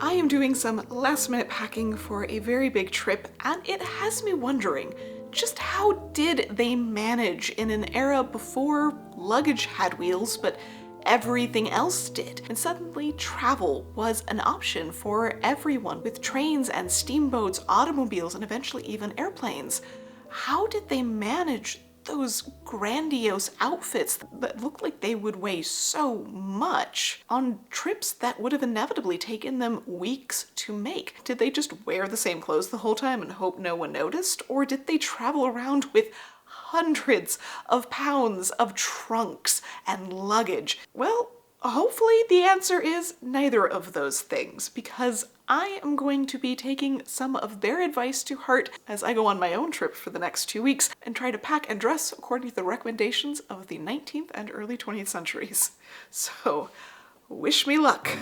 I am doing some last-minute packing for a very big trip, and it has me wondering, just how did they manage in an era before luggage had wheels, but everything else did? And suddenly travel was an option for everyone, with trains and steamboats, automobiles, and eventually even airplanes. How did they manage those grandiose outfits that looked like they would weigh so much on trips that would have inevitably taken them weeks to make? Did they just wear the same clothes the whole time and hope no one noticed? Or did they travel around with hundreds of pounds of trunks and luggage? Well, hopefully the answer is neither of those things, because I am going to be taking some of their advice to heart as I go on my own trip for the next 2 weeks and try to pack and dress according to the recommendations of the 19th and early 20th centuries. So, wish me luck.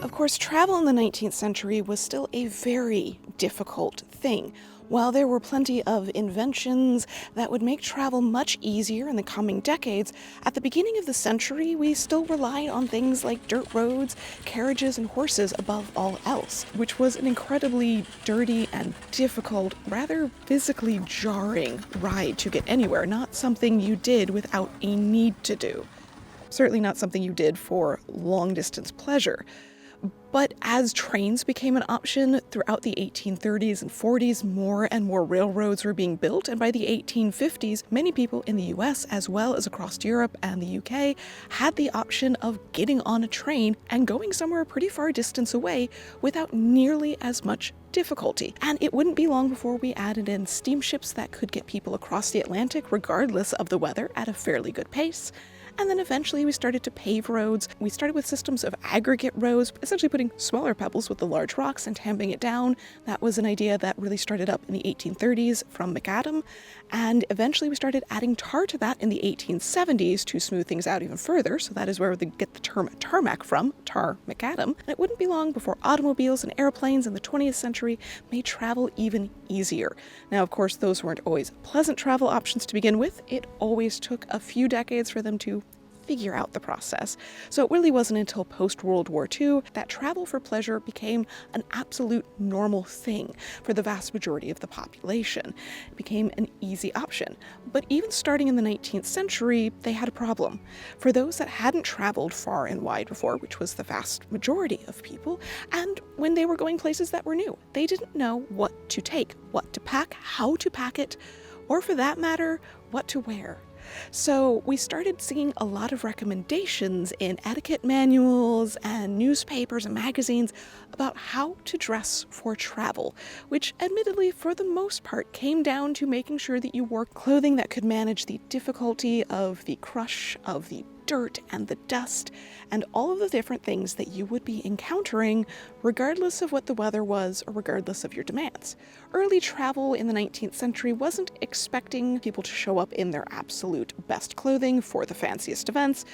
Of course, travel in the 19th century was still a very difficult thing. While there were plenty of inventions that would make travel much easier in the coming decades, at the beginning of the century we still relied on things like dirt roads, carriages, and horses above all else, which was an incredibly dirty and difficult, rather physically jarring ride to get anywhere, not something you did without a need to do. Certainly not something you did for long-distance pleasure. But as trains became an option throughout the 1830s and 40s, more and more railroads were being built, and by the 1850s, many people in the US as well as across Europe and the UK had the option of getting on a train and going somewhere a pretty far distance away without nearly as much difficulty. And it wouldn't be long before we added in steamships that could get people across the Atlantic regardless of the weather at a fairly good pace. And then eventually we started to pave roads. We started with systems of aggregate roads, essentially putting smaller pebbles with the large rocks and tamping it down. That was an idea that really started up in the 1830s from macadam. And eventually we started adding tar to that in the 1870s to smooth things out even further. So that is where we get the term tarmac from, tar macadam. And it wouldn't be long before automobiles and airplanes in the 20th century made travel even easier. Now, of course, those weren't always pleasant travel options to begin with. It always took a few decades for them to figure out the process. So it really wasn't until post-World War II that travel for pleasure became an absolute normal thing for the vast majority of the population. It became an easy option. But even starting in the 19th century, they had a problem. For those that hadn't traveled far and wide before, which was the vast majority of people, and when they were going places that were new, they didn't know what to take, what to pack, how to pack it, or for that matter, what to wear. So we started seeing a lot of recommendations in etiquette manuals and newspapers and magazines about how to dress for travel, which admittedly for the most part came down to making sure that you wore clothing that could manage the difficulty of the crush, of the dirt and the dust, and all of the different things that you would be encountering regardless of what the weather was or regardless of your demands. Early travel in the 19th century wasn't expecting people to show up in their absolute best clothing for the fanciest events.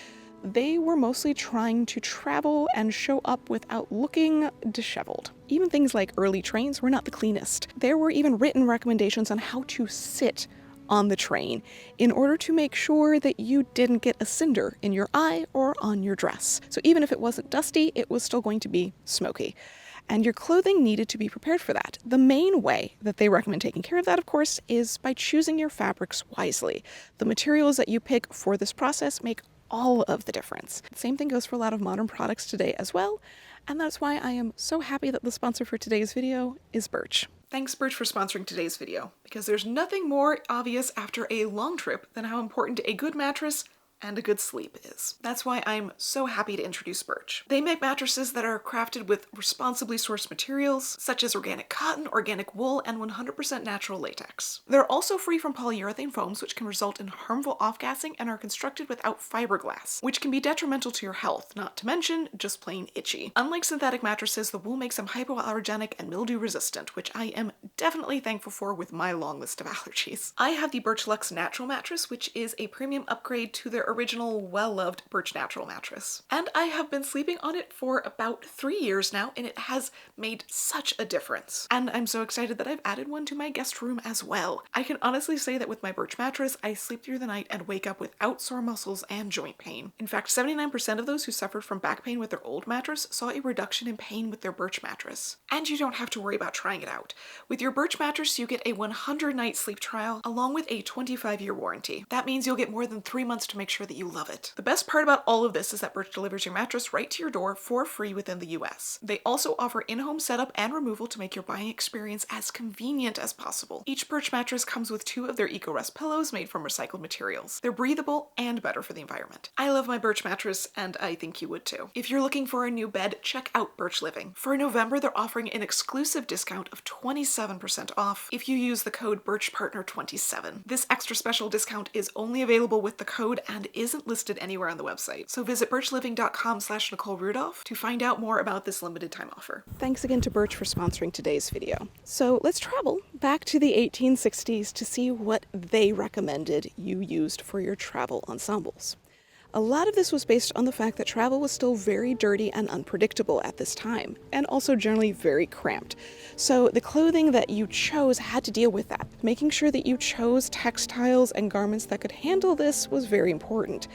They were mostly trying to travel and show up without looking disheveled. Even things like early trains were not the cleanest. There were even written recommendations on how to sit on the train in order to make sure that you didn't get a cinder in your eye or on your dress. So even if it wasn't dusty, it was still going to be smoky. And your clothing needed to be prepared for that. The main way that they recommend taking care of that, of course, is by choosing your fabrics wisely. The materials that you pick for this process make all of the difference. The same thing goes for a lot of modern products today as well, and that's why I am so happy that the sponsor for today's video is Birch. Thanks, Birch, for sponsoring today's video, because there's nothing more obvious after a long trip than how important a good mattress and a good sleep is. That's why I'm so happy to introduce Birch. They make mattresses that are crafted with responsibly sourced materials, such as organic cotton, organic wool, and 100% natural latex. They're also free from polyurethane foams, which can result in harmful off-gassing, and are constructed without fiberglass, which can be detrimental to your health, not to mention just plain itchy. Unlike synthetic mattresses, the wool makes them hypoallergenic and mildew resistant, which I am definitely thankful for with my long list of allergies. I have the Birch Luxe Natural mattress, which is a premium upgrade to their original, well-loved Birch Natural mattress. And I have been sleeping on it for about 3 years now, and it has made such a difference. And I'm so excited that I've added one to my guest room as well. I can honestly say that with my Birch mattress, I sleep through the night and wake up without sore muscles and joint pain. In fact, 79% of those who suffered from back pain with their old mattress saw a reduction in pain with their Birch mattress. And you don't have to worry about trying it out. With your Birch mattress, you get a 100-night sleep trial along with a 25-year warranty. That means you'll get more than 3 months to make sure that you love it. The best part about all of this is that Birch delivers your mattress right to your door for free within the US. They also offer in-home setup and removal to make your buying experience as convenient as possible. Each Birch mattress comes with 2 of their EcoRest pillows made from recycled materials. They're breathable and better for the environment. I love my Birch mattress, and I think you would too. If you're looking for a new bed, check out Birch Living. For November, they're offering an exclusive discount of 27% off if you use the code BirchPartner27. This extra special discount is only available with the code and isn't listed anywhere on the website. So visit birchliving.com/Nicole Rudolph to find out more about this limited time offer. Thanks again to Birch for sponsoring today's video. So let's travel back to the 1860s to see what they recommended you used for your travel ensembles. A lot of this was based on the fact that travel was still very dirty and unpredictable at this time, and also generally very cramped. So the clothing that you chose had to deal with that. Making sure that you chose textiles and garments that could handle this was very important.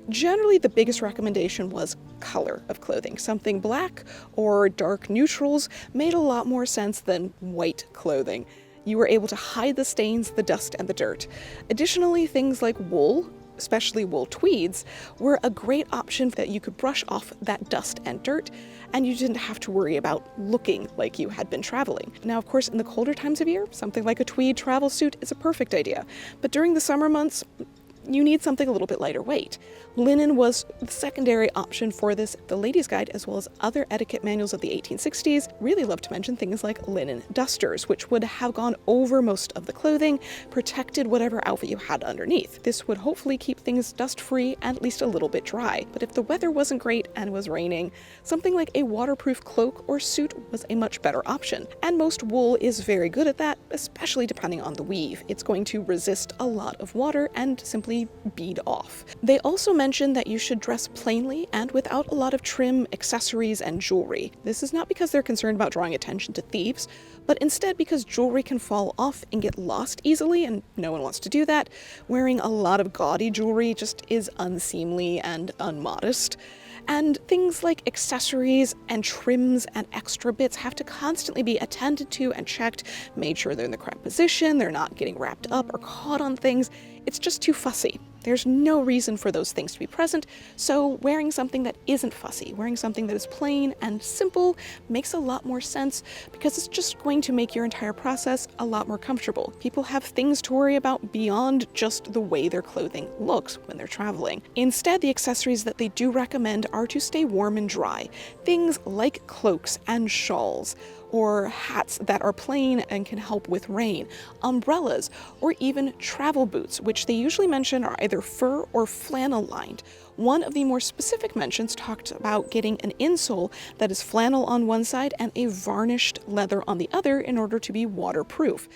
Generally, the biggest recommendation was color of clothing. Something black or dark neutrals made a lot more sense than white clothing. You were able to hide the stains, the dust, and the dirt. Additionally, things like wool, especially wool tweeds, were a great option that you could brush off that dust and dirt, and you didn't have to worry about looking like you had been traveling. Now, of course, in the colder times of year, something like a tweed travel suit is a perfect idea, but during the summer months, you need something a little bit lighter weight. Linen was the secondary option for this. The Ladies' Guide, as well as other etiquette manuals of the 1860s, really love to mention things like linen dusters, which would have gone over most of the clothing, protected whatever outfit you had underneath. This would hopefully keep things dust-free and at least a little bit dry. But if the weather wasn't great and was raining, something like a waterproof cloak or suit was a much better option. And most wool is very good at that, especially depending on the weave. It's going to resist a lot of water and simply bead off. They also mentioned that you should dress plainly and without a lot of trim, accessories, and jewelry. This is not because they're concerned about drawing attention to thieves, but instead because jewelry can fall off and get lost easily, and no one wants to do that. Wearing a lot of gaudy jewelry just is unseemly and unmodest. And things like accessories and trims and extra bits have to constantly be attended to and checked, made sure they're in the correct position, they're not getting wrapped up or caught on things. It's just too fussy. There's no reason for those things to be present, so wearing something that isn't fussy, wearing something that is plain and simple makes a lot more sense because it's just going to make your entire process a lot more comfortable. People have things to worry about beyond just the way their clothing looks when they're traveling. Instead, the accessories that they do recommend are to stay warm and dry. Things like cloaks and shawls, or hats that are plain and can help with rain, umbrellas, or even travel boots, which they usually mention are either fur or flannel lined. One of the more specific mentions talked about getting an insole that is flannel on one side and a varnished leather on the other in order to be waterproof.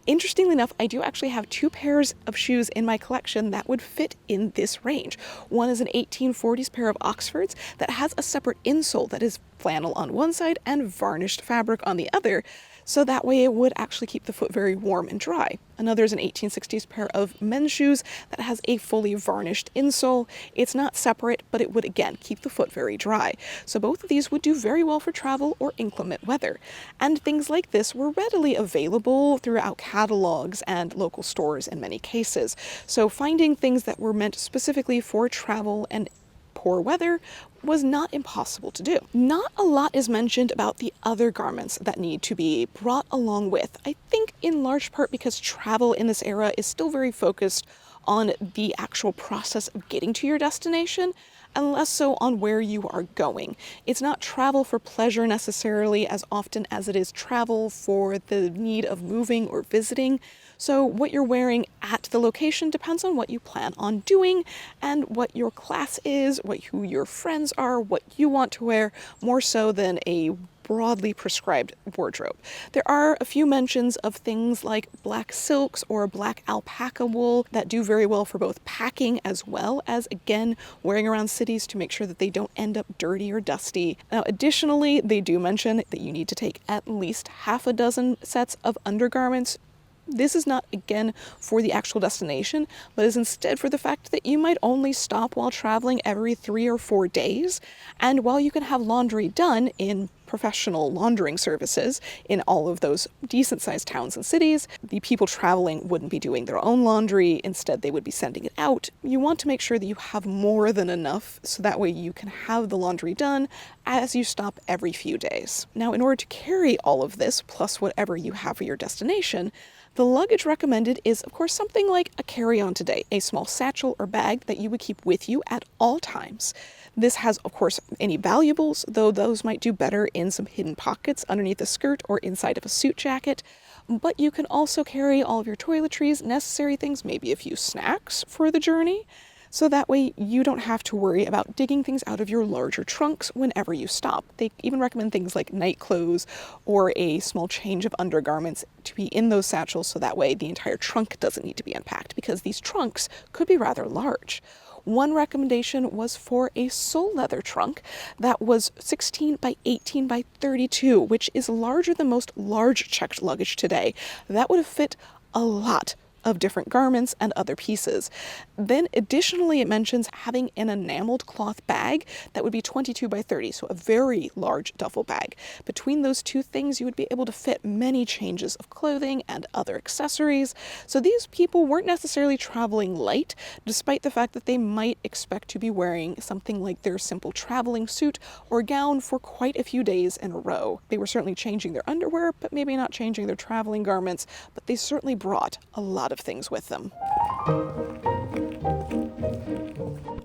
Interestingly enough, I do actually have 2 pairs of shoes in my collection that would fit in this range. One is an 1840s pair of Oxfords that has a separate insole that is flannel on one side and varnished fabric on the other, so that way it would actually keep the foot very warm and dry. Another is an 1860s pair of men's shoes that has a fully varnished insole. It's not separate, but it would again keep the foot very dry. So both of these would do very well for travel or inclement weather. And things like this were readily available throughout catalogs and local stores in many cases. So finding things that were meant specifically for travel and poor weather was not impossible to do. Not a lot is mentioned about the other garments that need to be brought along with. I think in large part because travel in this era is still very focused on the actual process of getting to your destination and less so on where you are going. It's not travel for pleasure necessarily as often as it is travel for the need of moving or visiting. So what you're wearing at the location depends on what you plan on doing and what your class is, who your friends are, what you want to wear, more so than a broadly prescribed wardrobe. There are a few mentions of things like black silks or black alpaca wool that do very well for both packing as well as, again, wearing around cities to make sure that they don't end up dirty or dusty. Now, additionally, they do mention that you need to take at least half a dozen sets of undergarments. This is not, again, for the actual destination, but is instead for the fact that you might only stop while traveling every 3 or 4 days. And while you can have laundry done in professional laundering services in all of those decent-sized towns and cities, the people traveling wouldn't be doing their own laundry. Instead, they would be sending it out. You want to make sure that you have more than enough, so that way you can have the laundry done as you stop every few days. Now, in order to carry all of this, plus whatever you have for your destination, the luggage recommended is, of course, something like a carry-on today, a small satchel or bag that you would keep with you at all times. This has, of course, any valuables, though those might do better in some hidden pockets underneath a skirt or inside of a suit jacket. But you can also carry all of your toiletries, necessary things, maybe a few snacks for the journey. So that way you don't have to worry about digging things out of your larger trunks whenever you stop. They even recommend things like night clothes or a small change of undergarments to be in those satchels, so that way the entire trunk doesn't need to be unpacked, because these trunks could be rather large. One recommendation was for a sole leather trunk that was 16 by 18 by 32, which is larger than most large checked luggage today. That would have fit a lot of different garments and other pieces. Then additionally, it mentions having an enameled cloth bag that would be 22 by 30, so a very large duffel bag. Between those two things, you would be able to fit many changes of clothing and other accessories. So these people weren't necessarily traveling light, despite the fact that they might expect to be wearing something like their simple traveling suit or gown for quite a few days in a row. They were certainly changing their underwear, but maybe not changing their traveling garments, but they certainly brought a lot of things with them.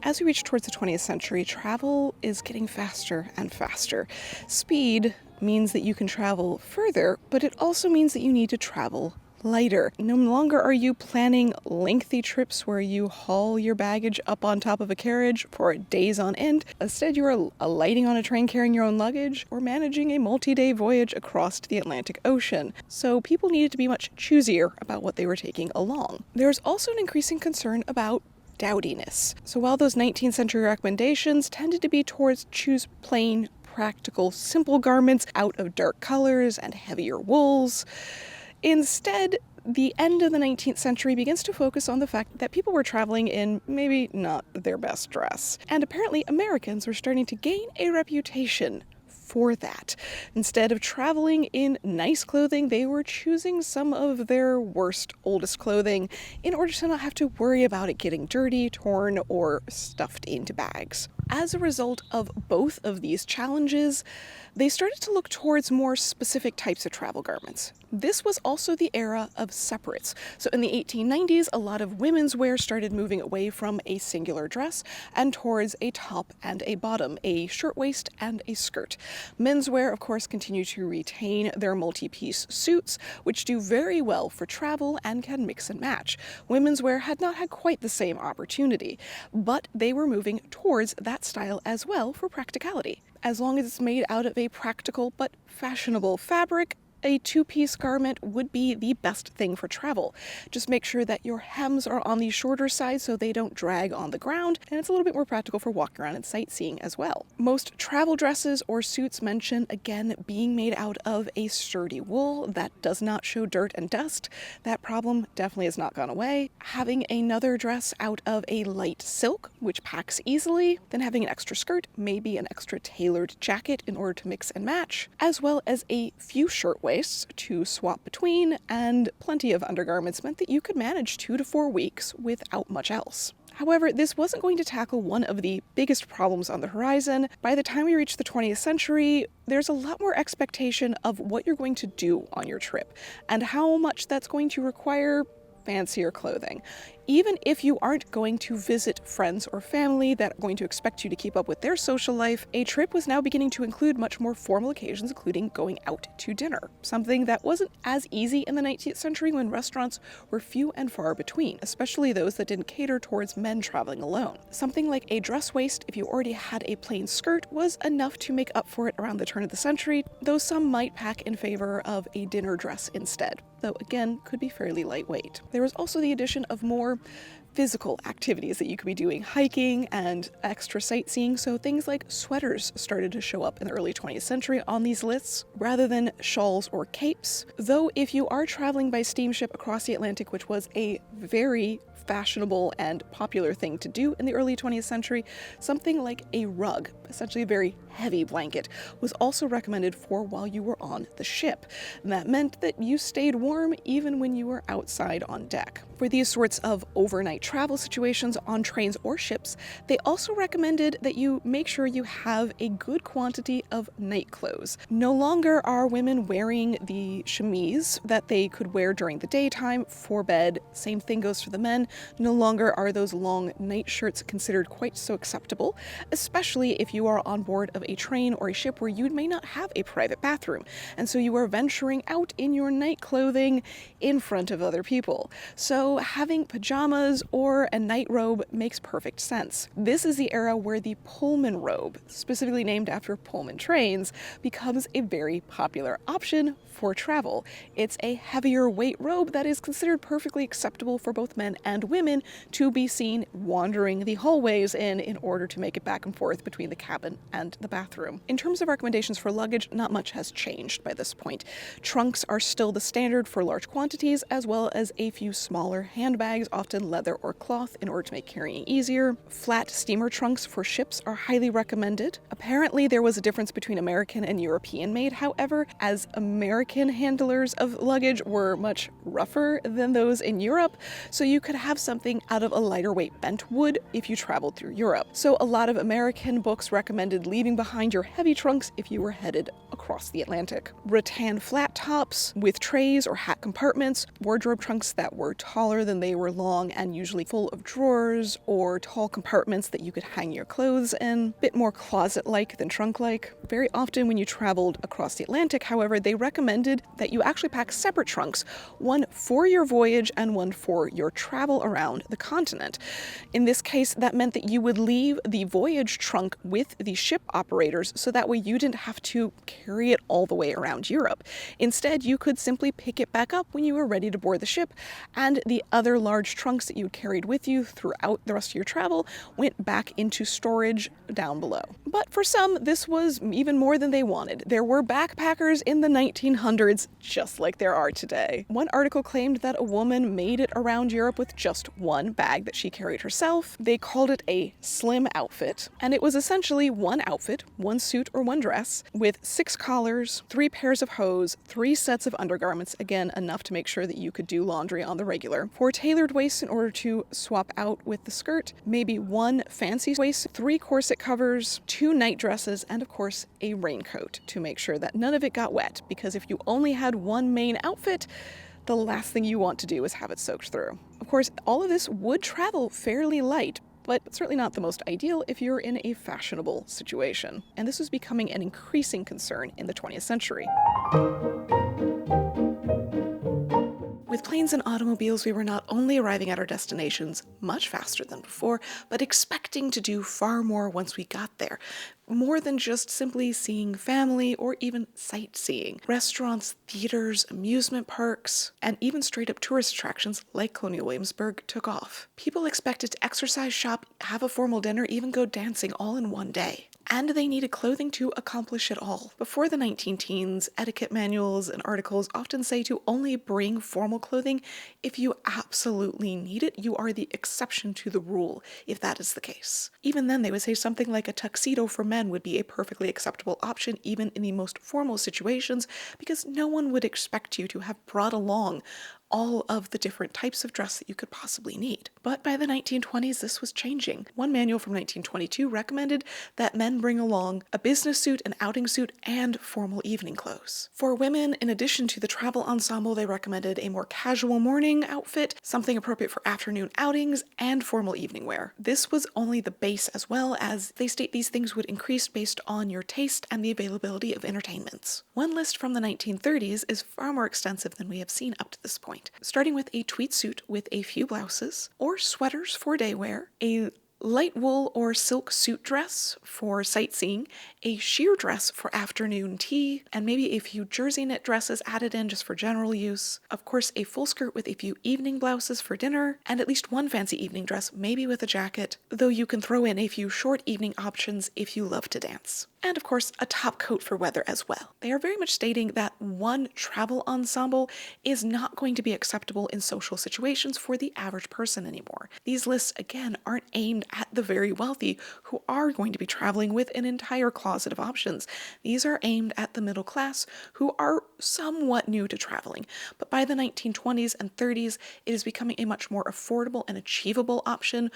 As we reach towards the 20th century, travel is getting faster and faster. Speed means that you can travel further, but it also means that you need to travel lighter. No longer are you planning lengthy trips where you haul your baggage up on top of a carriage for days on end. Instead, you are alighting on a train carrying your own luggage or managing a multi-day voyage across the Atlantic Ocean. So people needed to be much choosier about what they were taking along. There's also an increasing concern about dowdiness. So while those 19th century recommendations tended to be towards choose plain, practical, simple garments out of dark colors and heavier wools, instead, the end of the 19th century begins to focus on the fact that people were traveling in maybe not their best dress. And apparently Americans were starting to gain a reputation for that. Instead of traveling in nice clothing, they were choosing some of their worst, oldest clothing in order to not have to worry about it getting dirty, torn, or stuffed into bags. As a result of both of these challenges, they started to look towards more specific types of travel garments. This was also the era of separates. So in the 1890s, a lot of women's wear started moving away from a singular dress and towards a top and a bottom, a shirtwaist and a skirt. Men's wear, of course, continued to retain their multi-piece suits, which do very well for travel and can mix and match. Women's wear had not had quite the same opportunity, but they were moving towards that style as well for practicality. As long as it's made out of a practical but fashionable fabric, a two-piece garment would be the best thing for travel. Just make sure that your hems are on the shorter side so they don't drag on the ground, and it's a little bit more practical for walking around and sightseeing as well. Most travel dresses or suits mention, again, being made out of a sturdy wool that does not show dirt and dust. That problem definitely has not gone away. Having another dress out of a light silk, which packs easily, then having an extra skirt, maybe an extra tailored jacket in order to mix and match, as well as a few shirtwaists to swap between, and plenty of undergarments meant that you could manage 2 to 4 weeks without much else. However, this wasn't going to tackle one of the biggest problems on the horizon. By the time we reach the 20th century, there's a lot more expectation of what you're going to do on your trip and how much that's going to require fancier clothing. Even if you aren't going to visit friends or family that are going to expect you to keep up with their social life, a trip was now beginning to include much more formal occasions, including going out to dinner, something that wasn't as easy in the 19th century when restaurants were few and far between, especially those that didn't cater towards men traveling alone. Something like a dress waist, if you already had a plain skirt, was enough to make up for it around the turn of the century, though some might pack in favor of a dinner dress instead, though again could be fairly lightweight. There was also the addition of more physical activities that you could be doing, hiking and extra sightseeing, so things like sweaters started to show up in the early 20th century on these lists rather than shawls or capes. Though if you are traveling by steamship across the Atlantic, which was a very fashionable and popular thing to do in the early 20th century, something like a rug, essentially a very heavy blanket, was also recommended for while you were on the ship. And that meant that you stayed warm even when you were outside on deck. For these sorts of overnight travel situations on trains or ships, they also recommended that you make sure you have a good quantity of night clothes. No longer are women wearing the chemise that they could wear during the daytime for bed. Same thing goes for the men. No longer are those long night shirts considered quite so acceptable, especially if you are on board of a train or a ship where you may not have a private bathroom, and so you are venturing out in your night clothing in front of other people. So having pajamas or a night robe makes perfect sense. This is the era where the Pullman robe, specifically named after Pullman trains, becomes a very popular option for travel. It's a heavier weight robe that is considered perfectly acceptable for both men and women to be seen wandering the hallways in order to make it back and forth between the cabin and the bathroom. In terms of recommendations for luggage, not much has changed by this point. Trunks are still the standard for large quantities, as well as a few smaller handbags, often leather or cloth, in order to make carrying easier. Flat steamer trunks for ships are highly recommended. Apparently, there was a difference between American and European made, however, as American handlers of luggage were much rougher than those in Europe, so you could have something out of a lighter weight bent wood if you traveled through Europe. So a lot of American books recommended leaving behind your heavy trunks if you were headed across the Atlantic. Rattan flat tops with trays or hat compartments, wardrobe trunks that were taller than they were long and usually full of drawers or tall compartments that you could hang your clothes in, a bit more closet-like than trunk-like. Very often when you traveled across the Atlantic, however, they recommended that you actually pack separate trunks, one for your voyage and one for your travel around the continent. In this case, that meant that you would leave the voyage trunk with the ship operators, so that way you didn't have to carry it all the way around Europe. Instead, you could simply pick it back up when you were ready to board the ship, and the other large trunks that you carried with you throughout the rest of your travel went back into storage down below. But for some, this was even more than they wanted. There were backpackers in the 1900s, just like there are today. One article claimed that a woman made it around Europe with just one bag that she carried herself. They called it a slim outfit, and it was essentially one outfit, one suit or one dress, with 6 collars, 3 pairs of hose, 3 sets of undergarments, again enough to make sure that you could do laundry on the regular, 4 tailored waists in order to swap out with the skirt, maybe 1 fancy waist, 3 corset covers, 2 night dresses, and of course a raincoat to make sure that none of it got wet, because if you only had one main outfit, the last thing you want to do is have it soaked through. Of course, all of this would travel fairly light, but certainly not the most ideal if you're in a fashionable situation. And this was becoming an increasing concern in the 20th century. With planes and automobiles, we were not only arriving at our destinations much faster than before, but expecting to do far more once we got there. More than just simply seeing family or even sightseeing. Restaurants, theaters, amusement parks, and even straight-up tourist attractions like Colonial Williamsburg took off. People expected to exercise, shop, have a formal dinner, even go dancing all in one day. And they needed clothing to accomplish it all. Before the 19-teens, etiquette manuals and articles often say to only bring formal clothing if you absolutely need it. You are the exception to the rule, if that is the case. Even then, they would say something like a tuxedo for men would be a perfectly acceptable option, even in the most formal situations, because no one would expect you to have brought along all of the different types of dress that you could possibly need. But by the 1920s, this was changing. One manual from 1922 recommended that men bring along a business suit, an outing suit, and formal evening clothes. For women, in addition to the travel ensemble, they recommended a more casual morning outfit, something appropriate for afternoon outings, and formal evening wear. This was only the base, as well as they state these things would increase based on your taste and the availability of entertainments. One list from the 1930s is far more extensive than we have seen up to this point, starting with a tweed suit with a few blouses, or sweaters for day wear, a light wool or silk suit dress for sightseeing, a sheer dress for afternoon tea, and maybe a few jersey knit dresses added in just for general use. Of course, a full skirt with a few evening blouses for dinner, and at least one fancy evening dress, maybe with a jacket, though you can throw in a few short evening options if you love to dance. And of course, a top coat for weather as well. They are very much stating that one travel ensemble is not going to be acceptable in social situations for the average person anymore. These lists, again, aren't aimed at the very wealthy who are going to be traveling with an entire closet of options. These are aimed at the middle class who are somewhat new to traveling. But by the 1920s and 30s, it is becoming a much more affordable and achievable option,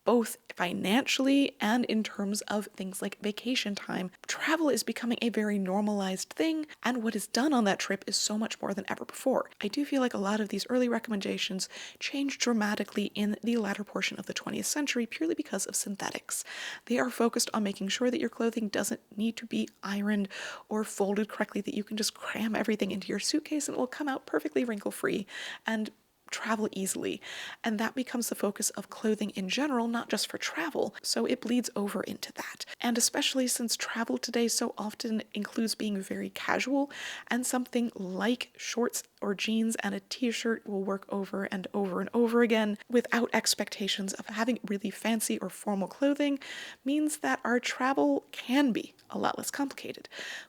both financially and in terms of things like vacation time. Travel is becoming a very normalized thing, and what is done on that trip is so much more than ever before. I do feel like a lot of these early recommendations changed dramatically in the latter portion of the 20th century purely because of synthetics. They are focused on making sure that your clothing doesn't need to be ironed or folded correctly, that you can just cram everything into your suitcase and it will come out perfectly wrinkle-free and travel easily. And that becomes the focus of clothing in general, not just for travel, so it bleeds over into that. And especially since travel today so often includes being very casual, and something like shorts or jeans and a t-shirt will work over and over and over again without expectations of having really fancy or formal clothing, means that our travel can be a lot less complicated.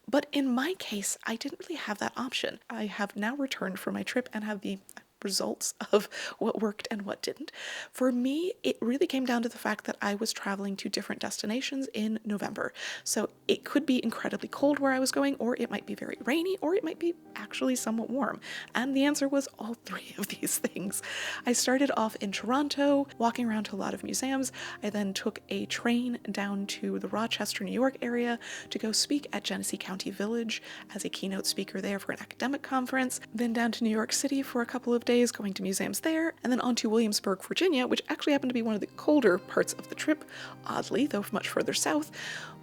But in my case, I didn't really have that option. I have now returned from my trip and have the results of what worked and what didn't. For me, it really came down to the fact that I was traveling to different destinations in November. So it could be incredibly cold where I was going, or it might be very rainy, or it might be actually somewhat warm. And the answer was all three of these things. I started off in Toronto, walking around to a lot of museums. I then took a train down to the Rochester, New York area to go speak at Genesee County Village as a keynote speaker there for an academic conference, then down to New York City for a couple of days, going to museums there, and then on to Williamsburg, Virginia, which actually happened to be one of the colder parts of the trip, oddly, though much further south,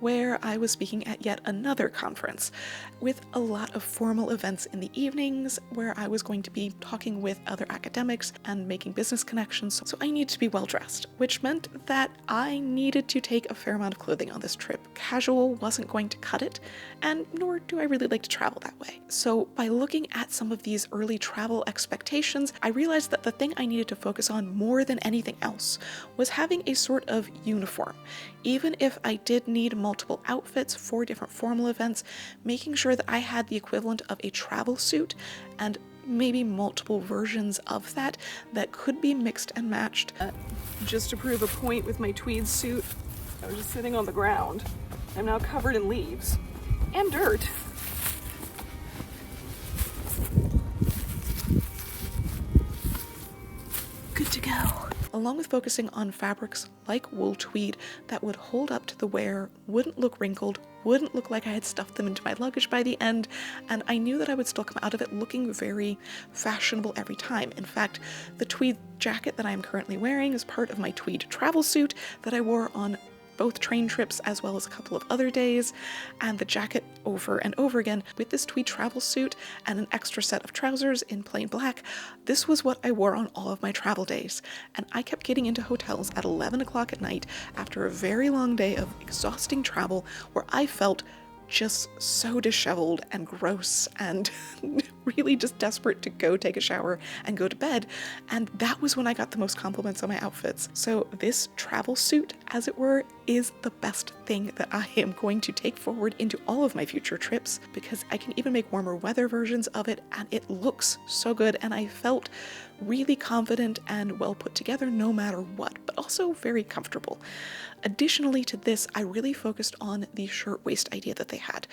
where I was speaking at yet another conference, with a lot of formal events in the evenings, where I was going to be talking with other academics and making business connections, so I needed to be well dressed, which meant that I needed to take a fair amount of clothing on this trip. Casual wasn't going to cut it, and nor do I really like to travel that way. So by looking at some of these early travel expectations, I realized that the thing I needed to focus on more than anything else was having a sort of uniform. Even if I did need multiple outfits for different formal events, making sure that I had the equivalent of a travel suit and maybe multiple versions of that could be mixed and matched. Just to prove a point with my tweed suit, I was just sitting on the ground. I'm now covered in leaves and dirt. Good to go. Along with focusing on fabrics like wool tweed that would hold up to the wear, wouldn't look wrinkled, wouldn't look like I had stuffed them into my luggage by the end, and I knew that I would still come out of it looking very fashionable every time. In fact, the tweed jacket that I am currently wearing is part of my tweed travel suit that I wore on both train trips as well as a couple of other days, and the jacket over and over again with this tweed travel suit and an extra set of trousers in plain black. This was what I wore on all of my travel days, and I kept getting into hotels at 11 o'clock at night after a very long day of exhausting travel where I felt just so disheveled and gross and really just desperate to go take a shower and go to bed, and that was when I got the most compliments on my outfits. So this travel suit, as it were, is the best thing that I am going to take forward into all of my future trips, because I can even make warmer weather versions of it, and it looks so good, and I felt really confident and well put together no matter what, but also very comfortable. Additionally to this, I really focused on the shirtwaist idea that they had.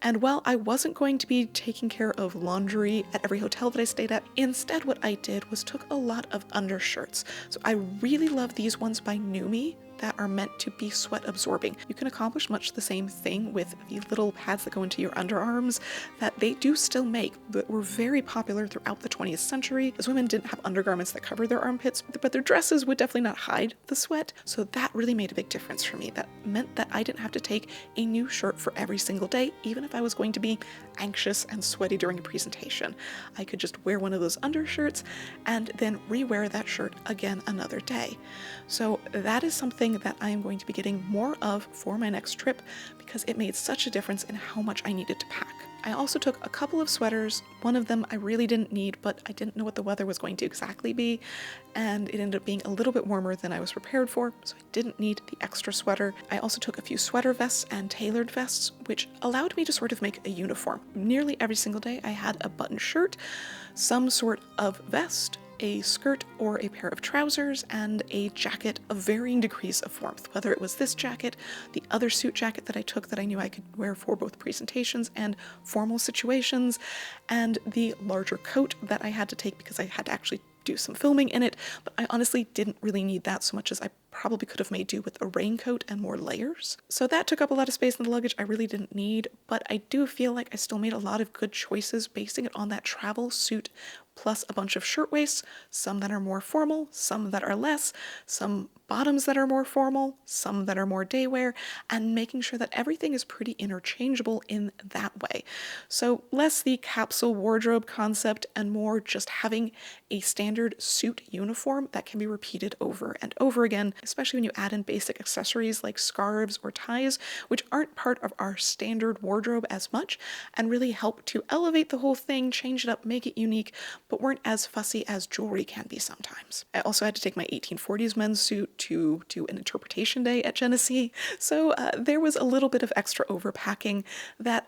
And while I wasn't going to be taking care of laundry laundry at every hotel that I stayed at. Instead, what I did was took a lot of undershirts. So I really love these ones by Numi that are meant to be sweat absorbing. You can accomplish much the same thing with the little pads that go into your underarms that they do still make, but were very popular throughout the 20th century, as women didn't have undergarments that covered their armpits, but their dresses would definitely not hide the sweat. So that really made a big difference for me. That meant that I didn't have to take a new shirt for every single day, even if I was going to be anxious and sweaty during a presentation. I could just wear one of those undershirts and then rewear that shirt again another day. So that is something that I am going to be getting more of for my next trip because it made such a difference in how much I needed to pack. I also took a couple of sweaters. One of them I really didn't need, but I didn't know what the weather was going to exactly be, and it ended up being a little bit warmer than I was prepared for, so I didn't need the extra sweater. I also took a few sweater vests and tailored vests, which allowed me to sort of make a uniform. Nearly every single day I had a button shirt, some sort of vest, a skirt or a pair of trousers, and a jacket of varying degrees of warmth. Whether it was this jacket, the other suit jacket that I took that I knew I could wear for both presentations and formal situations, and the larger coat that I had to take because I had to actually do some filming in it, but I honestly didn't really need that so much as I probably could have made do with a raincoat and more layers. So that took up a lot of space in the luggage I really didn't need, but I do feel like I still made a lot of good choices basing it on that travel suit plus a bunch of shirtwaists, some that are more formal, some that are less, some bottoms that are more formal, some that are more day wear, and making sure that everything is pretty interchangeable in that way. So less the capsule wardrobe concept and more just having a standard suit uniform that can be repeated over and over again, especially when you add in basic accessories like scarves or ties, which aren't part of our standard wardrobe as much and really help to elevate the whole thing, change it up, make it unique, but weren't as fussy as jewelry can be sometimes. I also had to take my 1840s men's suit to do an interpretation day at Genesee, so there was a little bit of extra overpacking that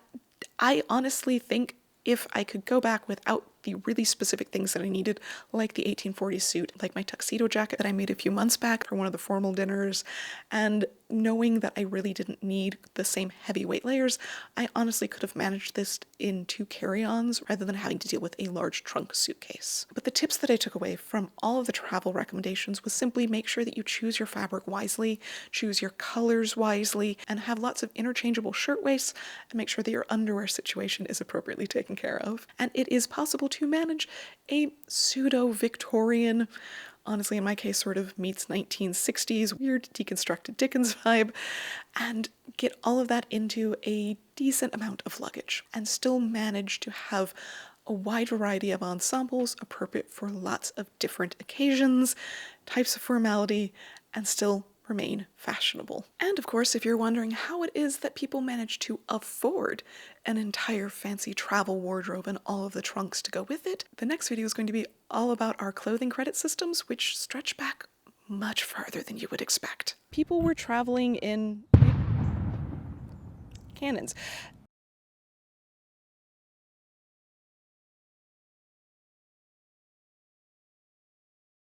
I honestly think if I could go back without the really specific things that I needed, like the 1840s suit, like my tuxedo jacket that I made a few months back for one of the formal dinners, and knowing that I really didn't need the same heavyweight layers, I honestly could have managed this in 2 carry-ons rather than having to deal with a large trunk suitcase. But the tips that I took away from all of the travel recommendations was simply make sure that you choose your fabric wisely, choose your colors wisely, and have lots of interchangeable shirtwaists, and make sure that your underwear situation is appropriately taken care of. And it is possible to manage a pseudo-Victorian, honestly in my case sort of meets 1960s weird deconstructed Dickens vibe, and get all of that into a decent amount of luggage and still manage to have a wide variety of ensembles appropriate for lots of different occasions, types of formality, and still remain fashionable. And of course, if you're wondering how it is that people manage to afford an entire fancy travel wardrobe and all of the trunks to go with it, the next video is going to be all about our clothing credit systems, which stretch back much farther than you would expect. People were traveling in cannons.